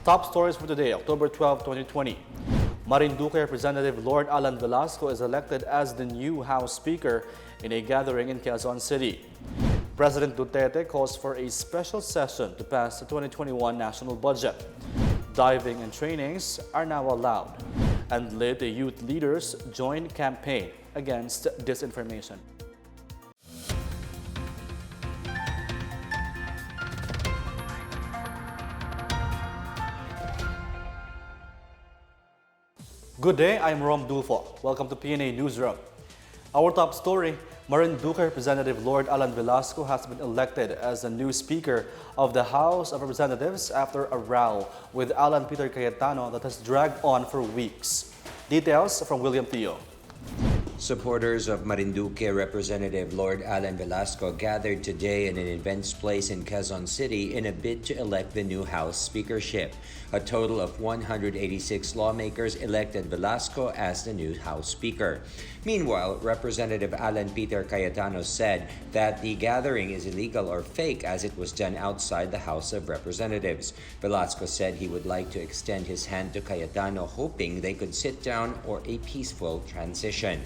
Top stories for today, October 12, 2020. Marinduque Representative Lord Alan Velasco is elected as the new House Speaker in a gathering in Quezon City. President Duterte calls for a special session to pass the 2021 national budget. Diving and trainings are now allowed. And Leyte youth leaders join campaign against disinformation. Good day, I'm Rom Dulfo. Welcome to PNA Newsroom. Our top story, Marinduque Representative Lord Alan Velasco has been elected as the new Speaker of the House of Representatives after a row with Alan Peter Cayetano that has dragged on for weeks. Details from William Theo. Supporters of Marinduque Representative Lord Alan Velasco gathered today in an events place in Quezon City in a bid to elect the new House speakership. A total of 186 lawmakers elected Velasco as the new House Speaker. Meanwhile, Representative Alan Peter Cayetano said that the gathering is illegal or fake as it was done outside the House of Representatives. Velasco said he would like to extend his hand to Cayetano, hoping they could sit down or a peaceful transition.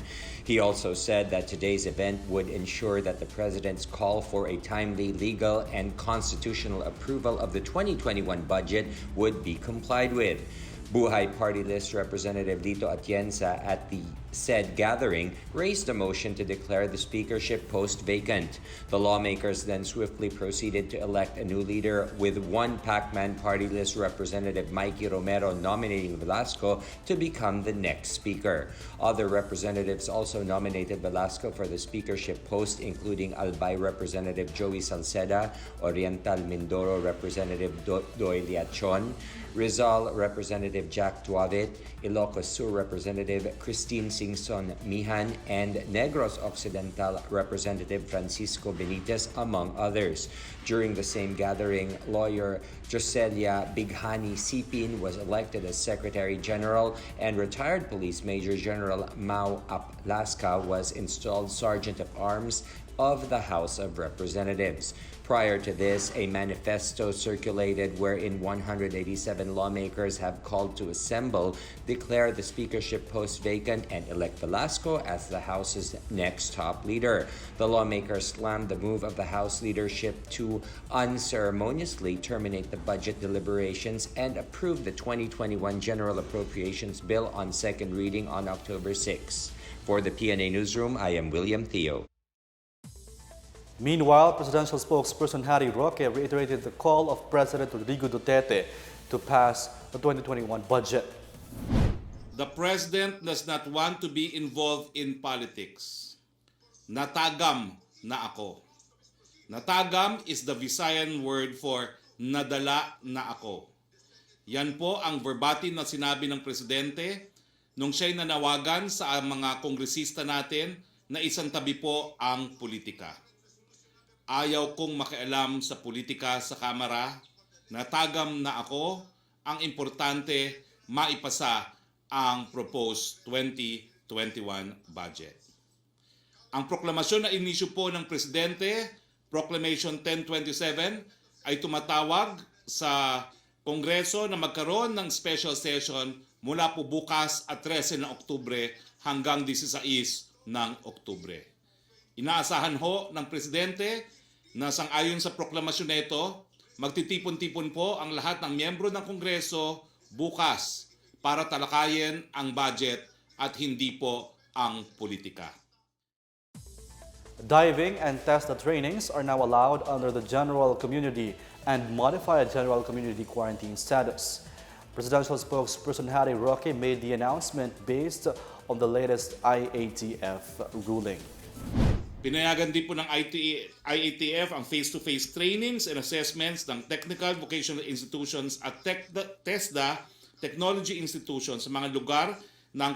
He also said that today's event would ensure that the President's call for a timely legal and constitutional approval of the 2021 budget would be complied with. Buhay Party List Representative Lito Atienza at the said gathering raised a motion to declare the speakership post vacant. The lawmakers then swiftly proceeded to elect a new leader, with one Pacman Party List Representative Mikey Romero nominating Velasco to become the next speaker. Other representatives also nominated Velasco for the speakership post, including Albay Representative Joey Salceda, Oriental Mindoro Representative Doy Liachon, Rizal Representative Jack Tuavit, Ilocos Sur Representative Christine Singson Mihan, and Negros Occidental Representative Francisco Benitez, among others. During the same gathering, lawyer Joselia Bighani Sipin was elected as Secretary General, and retired Police Major General Mau Aplaska was installed Sergeant of Arms of the House of Representatives. Prior to this, a manifesto circulated wherein 187 lawmakers have called to assemble, declare the speakership post vacant, and elect Velasco as the House's next top leader. The lawmakers slammed the move of the House leadership to unceremoniously terminate the budget deliberations and approve the 2021 General Appropriations Bill on second reading on October 6. For the PNA Newsroom, I am William Theo. Meanwhile, presidential spokesperson Harry Roque reiterated the call of President Rodrigo Duterte to pass the 2021 budget. The President does not want to be involved in politics. Natagam na ako. Natagam is the Visayan word for nadala na ako. Yan po ang verbatim na sinabi ng Presidente nung siya'y nanawagan sa mga kongresista natin na isang tabi po ang politika. Ayaw kong makialam sa politika sa Kamara, natagam na ako, ang importante maipasa ang proposed 2021 budget. Ang proklamasyon na inisyu po ng Presidente, Proclamation 1027, ay tumatawag sa Kongreso na magkaroon ng special session mula po bukas at 13 ng Oktubre hanggang 16 ng Oktubre. Inaasahan ho ng Presidente na sang-ayon sa proklamasyon nito, magtitipon-tipon po ang lahat ng miyembro ng Kongreso bukas para talakayin ang budget at hindi po ang politika. Diving and TESDA trainings are now allowed under the general community and modified general community quarantine status. Presidential spokesperson Harry Roque made the announcement based on the latest IATF ruling. Pinayagan din po ng IATF ang face-to-face trainings and assessments ng technical vocational institutions at TESDA technology institutions sa mga lugar ng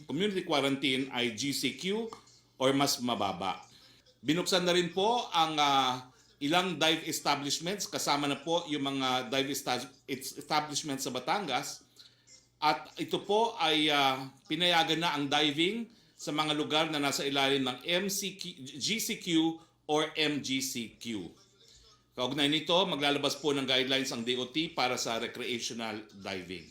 community quarantine ay GCQ or mas mababa. Binuksan na rin po ang ilang dive establishments, kasama na po yung mga dive establishments sa Batangas, at ito po ay pinayagan na ang diving sa mga lugar na nasa ilalim ng GCQ or MGCQ. Kaugnay nito, maglalabas po ng guidelines ang DOT para sa recreational diving.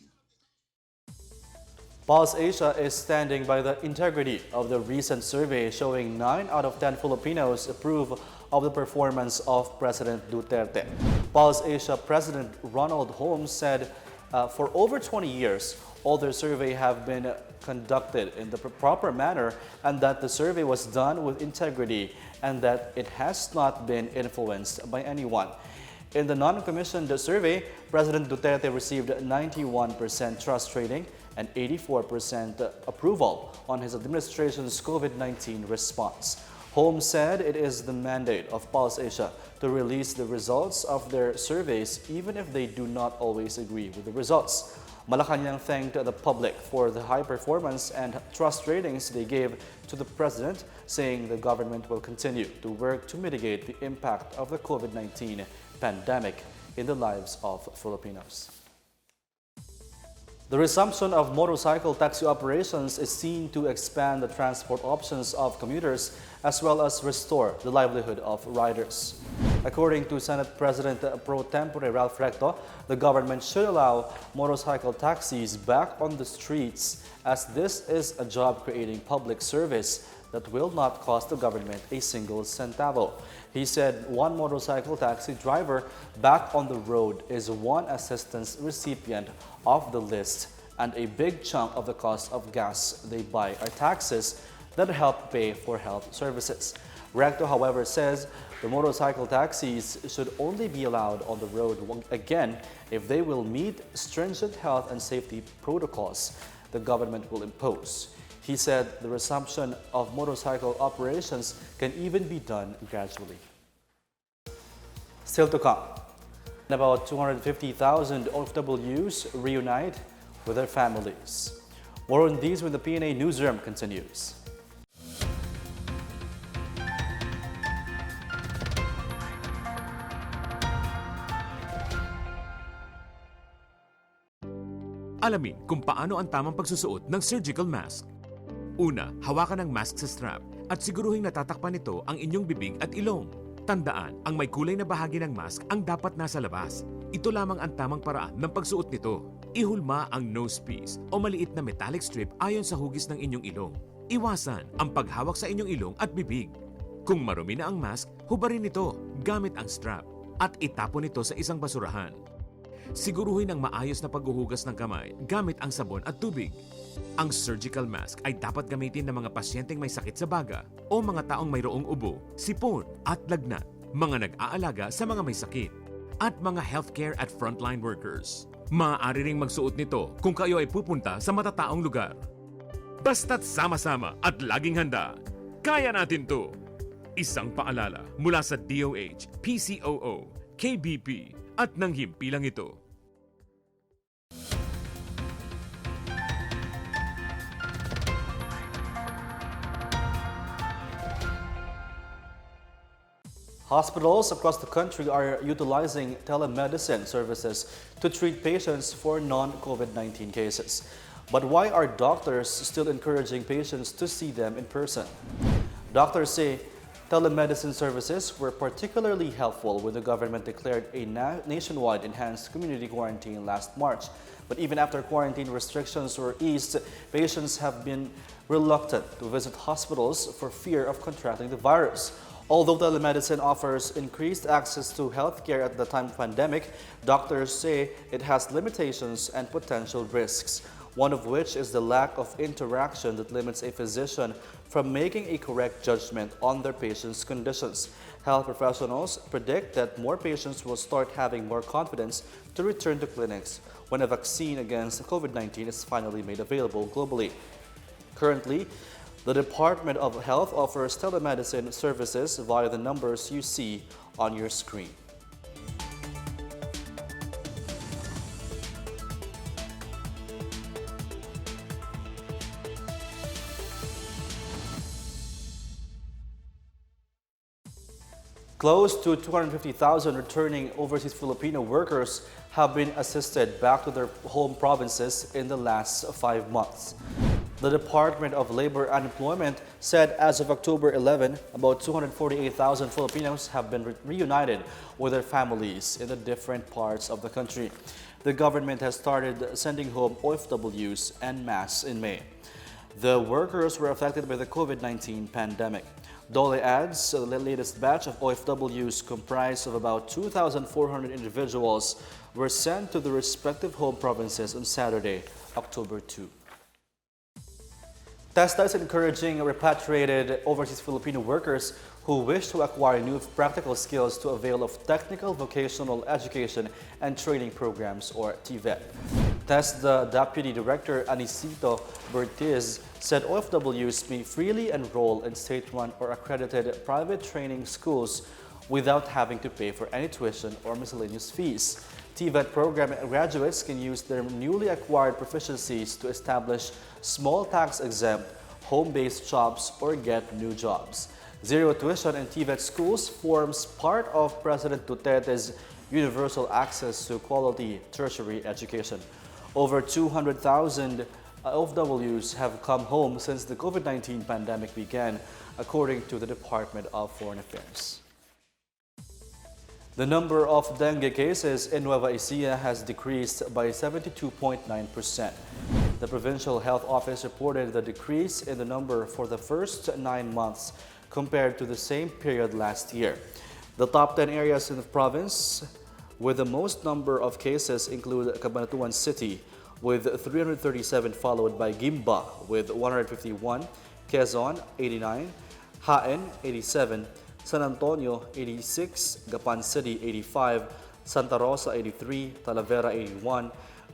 Pulse Asia is standing by the integrity of the recent survey showing 9 out of 10 Filipinos approve of the performance of President Duterte. Pulse Asia President Ronald Holmes said for over 20 years, all their survey have been conducted in the proper manner and that the survey was done with integrity and that it has not been influenced by anyone. In the non-commissioned survey, President Duterte received 91% trust rating and 84% approval on his administration's COVID-19 response. Holmes said it is the mandate of Pulse Asia to release the results of their surveys even if they do not always agree with the results. Malacanang thanked the public for the high performance and trust ratings they gave to the president, saying the government will continue to work to mitigate the impact of the COVID-19 pandemic in the lives of Filipinos. The resumption of motorcycle taxi operations is seen to expand the transport options of commuters as well as restore the livelihood of riders. According to Senate President Pro Tempore Ralph Recto, the government should allow motorcycle taxis back on the streets as this is a job-creating public service that will not cost the government a single centavo. He said one motorcycle taxi driver back on the road is one assistance recipient of the list, and a big chunk of the cost of gas they buy are taxes that help pay for health services. Recto, however, says the motorcycle taxis should only be allowed on the road again if they will meet stringent health and safety protocols the government will impose. He said the resumption of motorcycle operations can even be done gradually. Still to come, about 250,000 OFWs reunite with their families. More on these when the PNA Newsroom continues. Alamin kung paano ang tamang pagsusuot ng surgical mask. Una, hawakan ang mask sa strap at siguruhing natatakpan nito ang inyong bibig at ilong. Tandaan, ang may kulay na bahagi ng mask ang dapat nasa labas. Ito lamang ang tamang paraan ng pagsuot nito. Ihulma ang nose piece o maliit na metallic strip ayon sa hugis ng inyong ilong. Iwasan ang paghawak sa inyong ilong at bibig. Kung marumi na ang mask, hubarin ito gamit ang strap at itapon ito sa isang basurahan. Siguruhin ang maayos na paghuhugas ng kamay gamit ang sabon at tubig. Ang surgical mask ay dapat gamitin ng mga pasyenteng may sakit sa baga o mga taong mayroong ubo, sipon at lagnat, mga nag-aalaga sa mga may sakit, at mga healthcare at frontline workers. Maaari ring magsuot nito kung kayo ay pupunta sa matataong lugar. Basta't sama-sama at laging handa, kaya natin to! Isang paalala mula sa DOH, PCOO, KBP at ng himpilang ito. Hospitals across the country are utilizing telemedicine services to treat patients for non-COVID-19 cases. But why are doctors still encouraging patients to see them in person? Doctors say telemedicine services were particularly helpful when the government declared a nationwide enhanced community quarantine last March. But even after quarantine restrictions were eased, patients have been reluctant to visit hospitals for fear of contracting the virus. Although telemedicine offers increased access to healthcare at the time of pandemic, doctors say it has limitations and potential risks, one of which is the lack of interaction that limits a physician from making a correct judgment on their patients' conditions. Health professionals predict that more patients will start having more confidence to return to clinics when a vaccine against COVID-19 is finally made available globally. Currently, the Department of Health offers telemedicine services via the numbers you see on your screen. Close to 250,000 returning overseas Filipino workers have been assisted back to their home provinces in the last 5 months. The Department of Labor and Employment said as of October 11, about 248,000 Filipinos have been reunited with their families in the different parts of the country. The government has started sending home OFWs en masse in May. The workers were affected by the COVID-19 pandemic. Dole adds the latest batch of OFWs comprised of about 2,400 individuals were sent to the respective home provinces on Saturday, October 2. TESDA is encouraging repatriated overseas Filipino workers who wish to acquire new practical skills to avail of technical vocational education and training programs, or TVET. TESDA Deputy Director Anicito Bertiz said OFWs may freely enroll in state-run or accredited private training schools without having to pay for any tuition or miscellaneous fees. TVET program graduates can use their newly acquired proficiencies to establish small tax-exempt, home-based jobs or get new jobs. Zero tuition in TVET schools forms part of President Duterte's universal access to quality tertiary education. Over 200,000 OFWs have come home since the COVID-19 pandemic began, according to the Department of Foreign Affairs. The number of dengue cases in Nueva Ecija has decreased by 72.9%. The Provincial Health Office reported the decrease in the number for the first 9 months compared to the same period last year. The top 10 areas in the province with the most number of cases include Cabanatuan City with 337, followed by Gimba with 151, Quezon 89, Jaen 87, San Antonio 86, Gapan City 85, Santa Rosa 83, Talavera 81,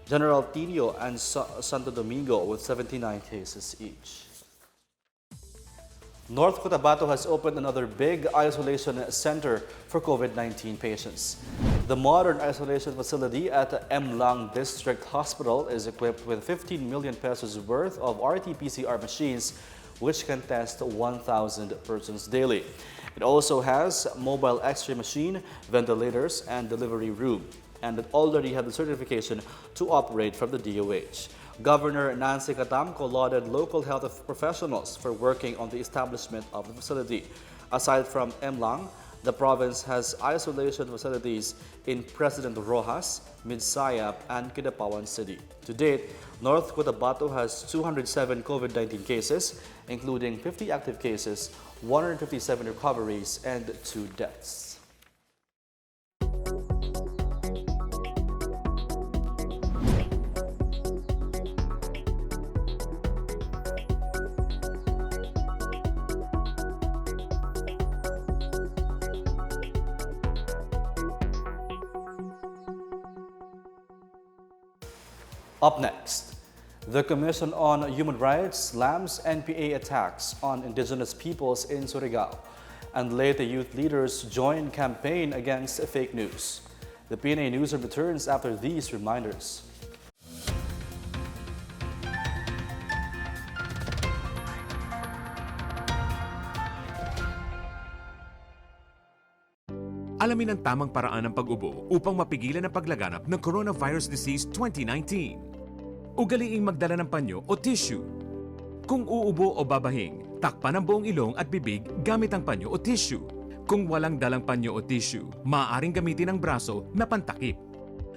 General Tino and Santo Domingo with 79 cases each. North Cotabato has opened another big isolation center for COVID-19 patients. The modern isolation facility at Mlang District Hospital is equipped with 15 million pesos worth of RT-PCR machines, which can test 1,000 persons daily. It also has mobile X-ray machine, ventilators, and delivery room, and it already had the certification to operate from the DOH. Governor Nancy Catamco lauded local health professionals for working on the establishment of the facility. Aside from Mlang, the province has isolation facilities in President Roxas, Midsayap, and Kidapawan City. To date, North Cotabato has 207 COVID-19 cases, including 50 active cases, 157 recoveries, and 2 deaths. Up next, the Commission on Human Rights slams NPA attacks on indigenous peoples in Surigao, and Leyte youth leaders join campaign against fake news. The PNA Newsroom returns after these reminders. Alamin ang tamang paraan ng pag-ubo upang mapigilan ang paglaganap ng Coronavirus Disease 2019. Ugaliing magdala ng panyo o tissue. Kung uubo o babahing, takpan ang buong ilong at bibig gamit ang panyo o tissue. Kung walang dalang panyo o tissue, maaaring gamitin ang braso na pantakip.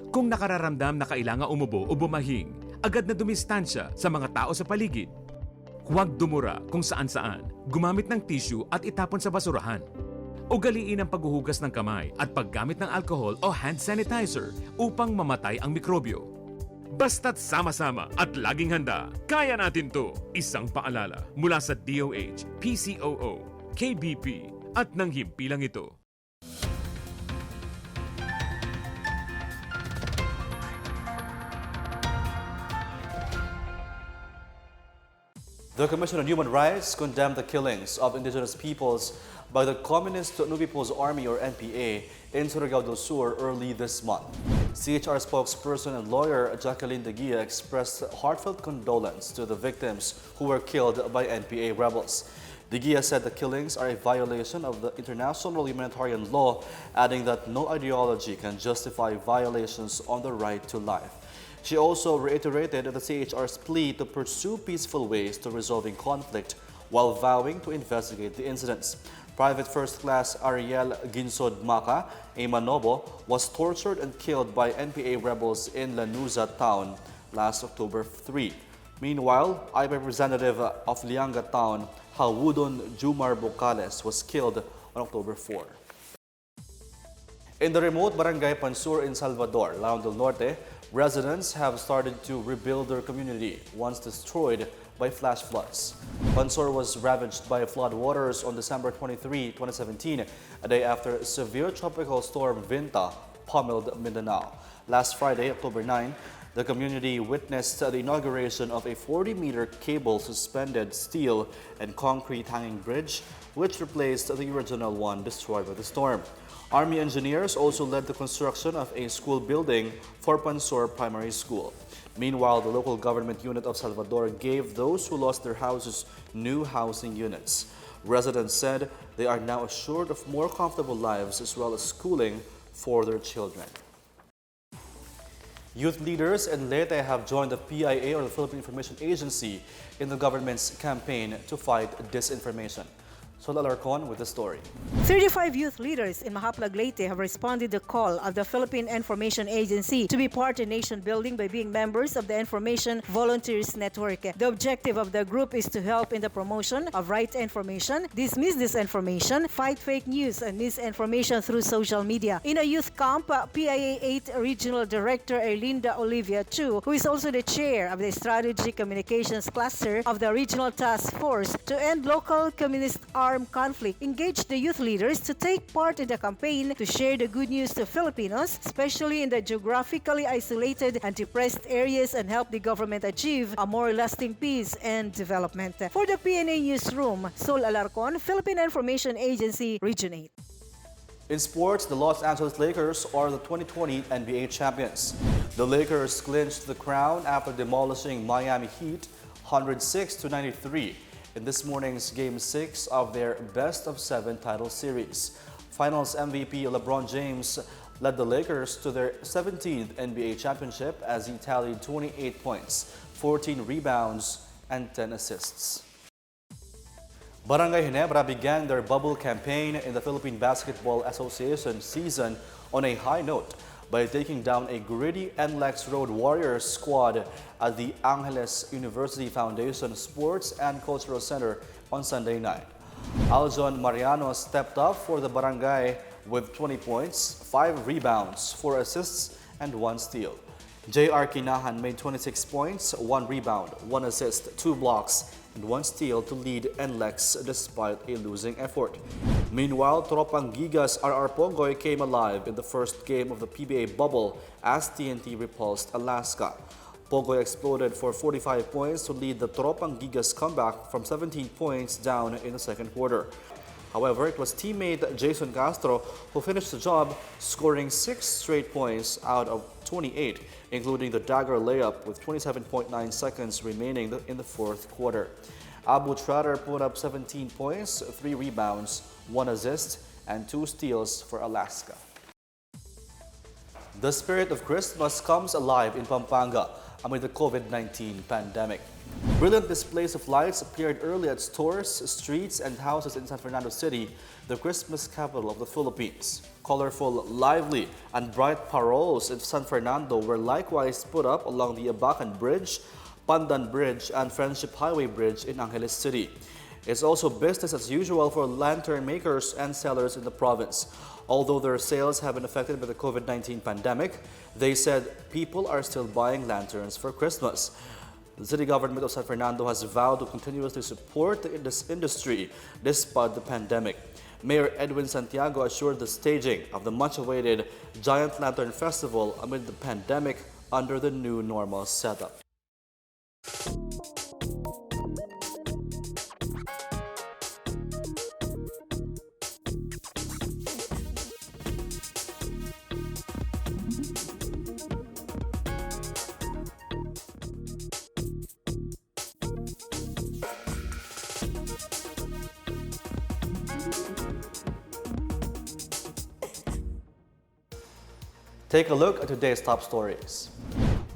Kung nakararamdam na kailangan umubo o bumahing, agad na dumistansya sa mga tao sa paligid. Huwag dumura kung saan-saan, gumamit ng tissue at itapon sa basurahan. Ugaliin ang paghuhugas ng kamay at paggamit ng alcohol o hand sanitizer upang mamatay ang mikrobyo. Basta't sama-sama at laging handa, kaya natin to! Isang paalala mula sa DOH, PCOO, KBP at ng himpilang ito. The Commission on Human Rights condemned the killings of indigenous peoples by the Communist New People's Army, or NPA, in Surigao del Sur early this month. CHR spokesperson and lawyer Jacqueline De Guia expressed heartfelt condolence to the victims who were killed by NPA rebels. De Guia said the killings are a violation of the international humanitarian law, adding that no ideology can justify violations on the right to life. She also reiterated the CHR's plea to pursue peaceful ways to resolving conflict while vowing to investigate the incidents. Private First Class Ariel Ginsod Maca, a Manobo, was tortured and killed by NPA rebels in Lanuza town last October 3. Meanwhile, a representative of Lianga town, Hawudon Jumar Bocales, was killed on October 4. In the remote barangay Pansur in Salvador, Lao del Norte, residents have started to rebuild their community once destroyed by flash floods. Pansur was ravaged by flood waters on December 23, 2017, a day after severe tropical storm Vinta pummeled Mindanao. Last Friday, October 9, the community witnessed the inauguration of a 40-meter cable suspended steel and concrete hanging bridge, which replaced the original one destroyed by the storm. Army engineers also led the construction of a school building for Pansur Primary School. Meanwhile, the local government unit of Salvador gave those who lost their houses new housing units. Residents said they are now assured of more comfortable lives as well as schooling for their children. Youth leaders in Leyte have joined the PIA, or the Philippine Information Agency, in the government's campaign to fight disinformation. Sol Alarcon with the story. 35 youth leaders in Mahaplag, Leyte have responded to the call of the Philippine Information Agency to be part in nation building by being members of the Information Volunteers Network. The objective of the group is to help in the promotion of right information, dismiss disinformation, fight fake news and misinformation through social media. In a youth camp, PIA 8 Regional Director Erlinda Olivia Chu, who is also the chair of the Strategy Communications Cluster of the Regional Task Force to end local communist armed conflict, engaged the youth leaders to take part in the campaign to share the good news to Filipinos, especially in the geographically isolated and depressed areas, and help the government achieve a more lasting peace and development. For the PNA Newsroom, Sol Alarcon, Philippine Information Agency, Region 8. In sports, the Los Angeles Lakers are the 2020 NBA champions. The Lakers clinched the crown after demolishing Miami Heat 106-93 in this morning's Game 6 of their best-of-7 title series. Finals MVP LeBron James led the Lakers to their 17th NBA championship as he tallied 28 points, 14 rebounds, and 10 assists. Barangay Ginebra began their bubble campaign in the Philippine Basketball Association season on a high note by taking down a gritty NLEX Road Warriors squad at the Angeles University Foundation Sports and Cultural Center on Sunday night. Aljon Mariano stepped up for the barangay with 20 points, 5 rebounds, 4 assists, and 1 steal. J.R. Kinahan made 26 points, 1 rebound, 1 assist, 2 blocks, and 1 steal to lead NLEX despite a losing effort. Meanwhile, Tropang Gigas RR Pogoy came alive in the first game of the PBA Bubble as TNT repulsed Alaska. Pogoy exploded for 45 points to lead the Tropang Gigas comeback from 17 points down in the second quarter. However, it was teammate Jason Castro who finished the job, scoring 6 straight points out of 28, including the dagger layup with 27.9 seconds remaining in the fourth quarter. Abu Trader put up 17 points, 3 rebounds, 1 assist, and 2 steals for Alaska. The spirit of Christmas comes alive in Pampanga amid the COVID-19 pandemic. Brilliant displays of lights appeared early at stores, streets, and houses in San Fernando City, the Christmas capital of the Philippines. Colorful, lively, and bright paroles in San Fernando were likewise put up along the Abacan Bridge, Pandan Bridge, and Friendship Highway Bridge in Angeles City. It's also business as usual for lantern makers and sellers in the province. Although their sales have been affected by the COVID-19 pandemic, they said people are still buying lanterns for Christmas. The city government of San Fernando has vowed to continuously support this industry despite the pandemic. Mayor Edwin Santiago assured the staging of the much-awaited Giant Lantern Festival amid the pandemic under the new normal setup. Take a look at today's top stories.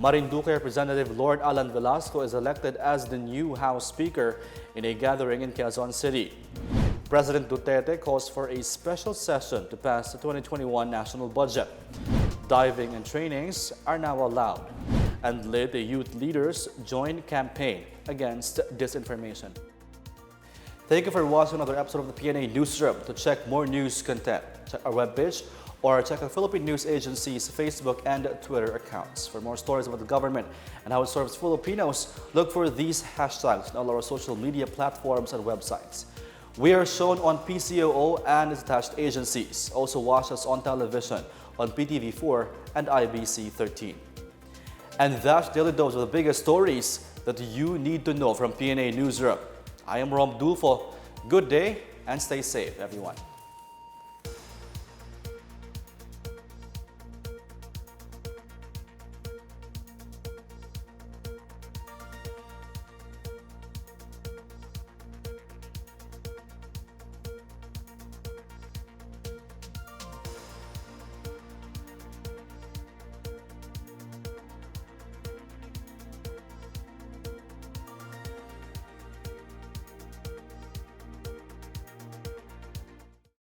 Marinduque Representative Lord Alan Velasco is elected as the new House Speaker in a gathering in Quezon City. President Duterte calls for a special session to pass the 2021 national budget. Diving and trainings are now allowed. And Leyte youth leaders join campaign against disinformation. Thank you for watching another episode of the PNA Newsroom. To check more news content, check our webpage or check the Philippine News Agency's Facebook and Twitter accounts. For more stories about the government and how it serves Filipinos, look for these hashtags on all our social media platforms and websites. We are shown on PCOO and its attached agencies. Also watch us on television on PTV4 and IBC 13. And that's Daily Dose of the biggest stories that you need to know from PNA Newsroom. I am Rom Dulfo. Good day and stay safe, everyone.